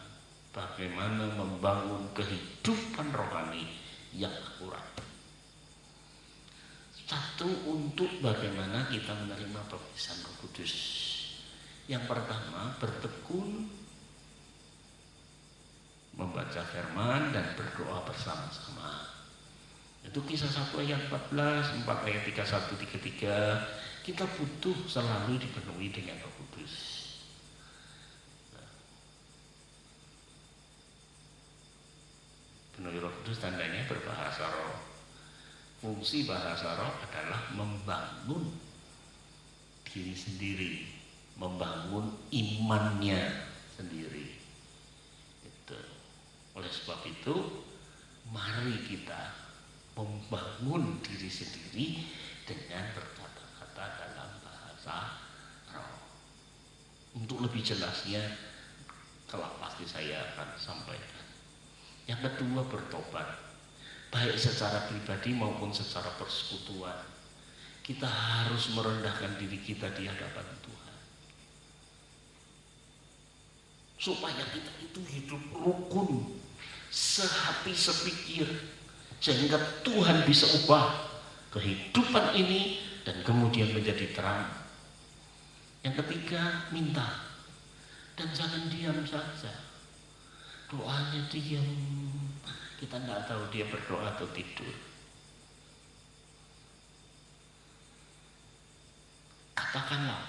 bagaimana membangun kehidupan rohani yang akurat. Satu, untuk bagaimana kita menerima baptisan Roh Kudus. Yang pertama, bertekun membaca firman dan berdoa bersama-sama. Itu Kisah 1 ayat 14, 4 ayat 31, 33. Kita butuh selalu dipenuhi dengan Roh Kudus. Penuhi Roh Kudus tandanya berbahasa roh. Fungsi bahasa roh adalah membangun diri sendiri, membangun imannya sendiri. Itu. Oleh sebab itu, mari kita membangun diri sendiri dengan berkata-kata dalam bahasa roh. Untuk lebih jelasnya, kelak pasti saya akan sampaikan. Yang kedua, bertobat, baik secara pribadi maupun secara persekutuan. Kita harus merendahkan diri kita di hadapan Tuhan, supaya kita itu hidup rukun, sehati sepikir, sehingga Tuhan bisa ubah kehidupan ini dan kemudian menjadi terang. Yang ketiga, minta, dan jangan diam saja. Doanya diam, kita tidak tahu dia berdoa atau tidur. Katakanlah,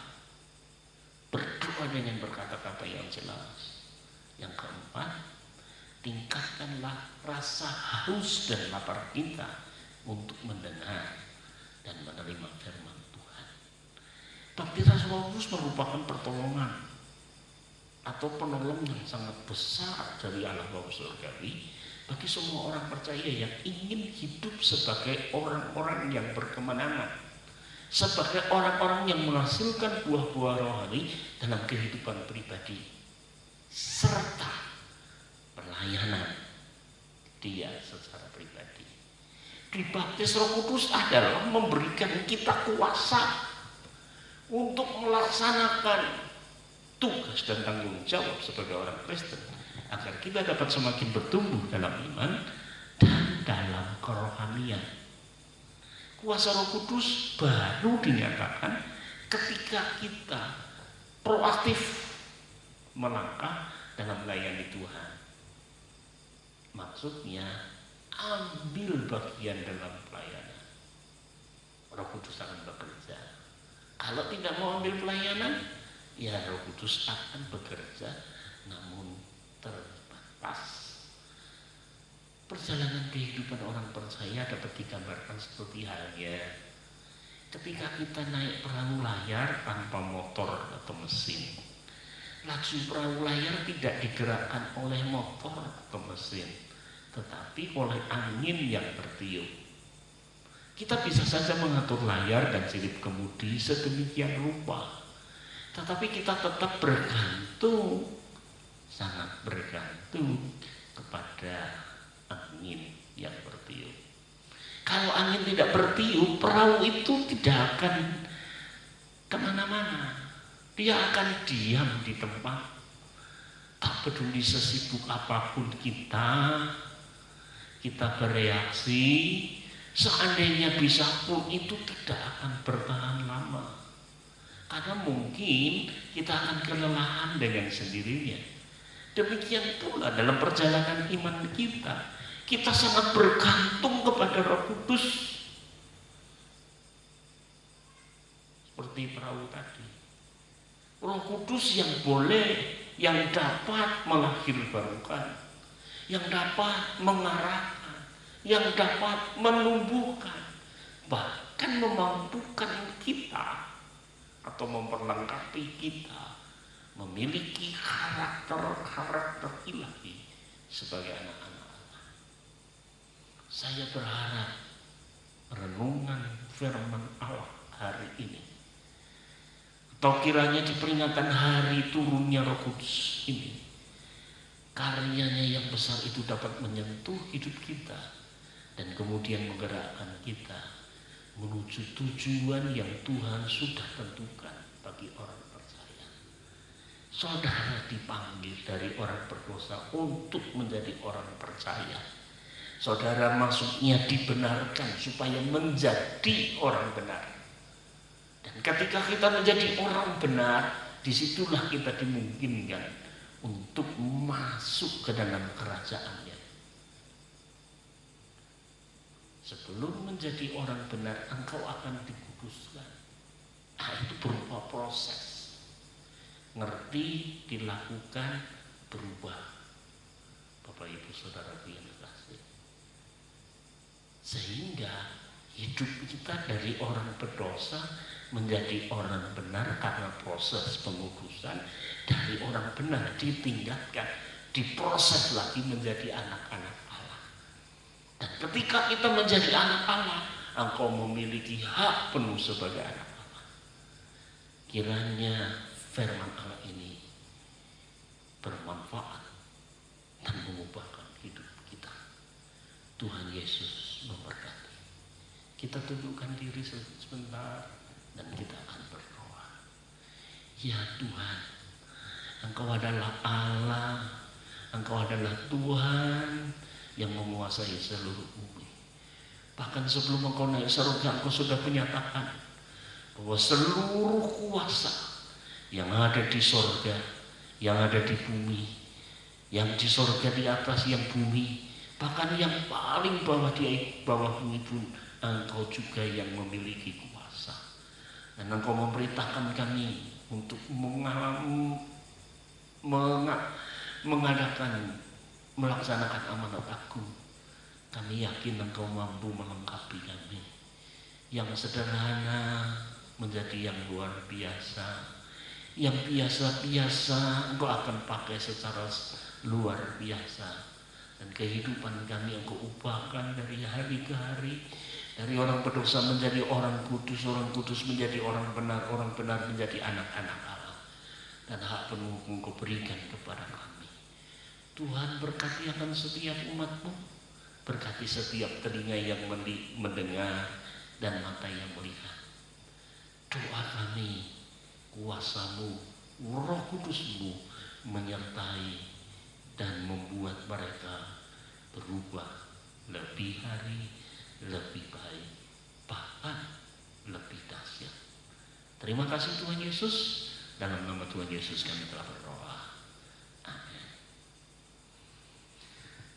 berdoa dengan berkata-kata yang jelas. Yang keempat, tingkatkanlah rasa haus dan lapar kita untuk mendengar dan menerima firman Tuhan. Baptisan Roh Kudus merupakan pertolongan atau penolong yang sangat besar dari Allah Bapa Surgawi bagi semua orang percaya yang ingin hidup sebagai orang-orang yang berkemenangan, sebagai orang-orang yang menghasilkan buah-buah rohani dalam kehidupan pribadi serta pelayanan dia secara pribadi. Dibaptis Roh Kudus adalah memberikan kita kuasa untuk melaksanakan tugas dan tanggung jawab sebagai orang Kristen, agar kita dapat semakin bertumbuh dalam iman dan dalam kerohanian. Kuasa Roh Kudus baru dinyatakan ketika kita proaktif melangkah dalam melayani Tuhan. Maksudnya ambil bagian dalam pelayanan. Roh Kudus akan bekerja. Kalau tidak mau ambil pelayanan, ya Roh Kudus akan bekerja namun terbatas. Perjalanan kehidupan orang percaya dapat digambarkan seperti halnya ketika kita naik perahu layar tanpa motor atau mesin. Laju perahu layar tidak digerakkan oleh motor atau mesin, tetapi oleh angin yang bertiup. Kita bisa saja mengatur layar dan silip kemudi sedemikian rupa, tetapi kita tetap bergantung, sangat bergantung kepada angin yang bertiup. Kalau angin tidak bertiup, perahu itu tidak akan kemana-mana. Dia akan diam di tempat. Tak peduli sesibuk apapun kita bereaksi, seandainya bisa pun itu tidak akan bertahan lama. Karena mungkin kita akan kelelahan dengan sendirinya. Demikian pula dalam perjalanan iman kita. Kita sangat bergantung kepada Roh Kudus. Seperti perahu tadi. Roh Kudus yang boleh, yang dapat melahirkan, yang dapat mengarahkan, yang dapat menumbuhkan, bahkan memampukan kita atau memperlengkapi kita memiliki karakter ilahi sebagai anak-anak Allah. Saya berharap renungan firman Allah hari ini, atau kiranya di peringatan hari turunnya Roh Kudus ini, karyanya yang besar itu dapat menyentuh hidup kita dan kemudian menggerakkan kita menuju tujuan yang Tuhan sudah tentukan bagi orang percaya. Saudara dipanggil dari orang berdosa untuk menjadi orang percaya. Saudara maksudnya dibenarkan supaya menjadi orang benar. Dan ketika kita menjadi orang benar, disitulah kita dimungkinkan untuk masuk ke dalam kerajaan-Nya. Sebelum menjadi orang benar, engkau akan dikuduskan. Nah, itu berupa proses. Ngerti, dilakukan, berubah. Bapak Ibu Saudara yang terkasih. Sehingga hidup kita dari orang berdosa menjadi orang benar karena proses pengudusan. Dari orang benar ditingkatkan, diproses lagi menjadi anak-anak Allah. Dan ketika kita menjadi anak Allah, engkau memiliki hak penuh sebagai anak Allah. Kiranya firman Allah ini bermanfaat dan mengubahkan hidup kita. Tuhan Yesus memberkati. Kita dudukkan diri sebentar dan kita akan berdoa. Ya Tuhan, Engkau adalah Allah, Engkau adalah Tuhan yang menguasai seluruh bumi. Bahkan sebelum Engkau naik surga, Engkau sudah menyatakan bahwa seluruh kuasa yang ada di surga, yang ada di bumi, yang di surga di atas, yang bumi, bahkan yang paling bawah di bawah bumi pun, Engkau juga yang memiliki kuasa. Dan Engkau memerintahkan kami untuk melaksanakan amanat agung. Kami yakin Engkau mampu melengkapi kami. Yang sederhana menjadi yang luar biasa. Yang biasa-biasa Engkau akan pakai secara luar biasa. Dan kehidupan kami Engkau ubahkan dari hari ke hari. Dari orang berdosa menjadi orang kudus menjadi orang benar menjadi anak-anak Allah. Dan hak penuh Engkau berikan kepada kami. Tuhan berkati akan setiap umat-Mu, berkati setiap telinga yang mendengar dan mata yang melihat. Doa kami kuasa-Mu, Roh Kudus-Mu menyertai dan membuat mereka berubah lebih hari, lebih baik, bahkan lebih dahsyat. Terima kasih Tuhan Yesus. Dalam nama Tuhan Yesus kami telah berdoa. Amin.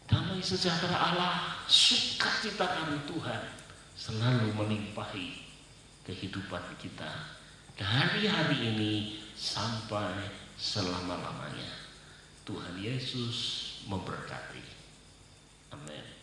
Damai sejahtera Allah, sukacita kami Tuhan selalu melimpahi kehidupan kita dari hari ini sampai selama-lamanya. Tuhan Yesus memberkati. Amin.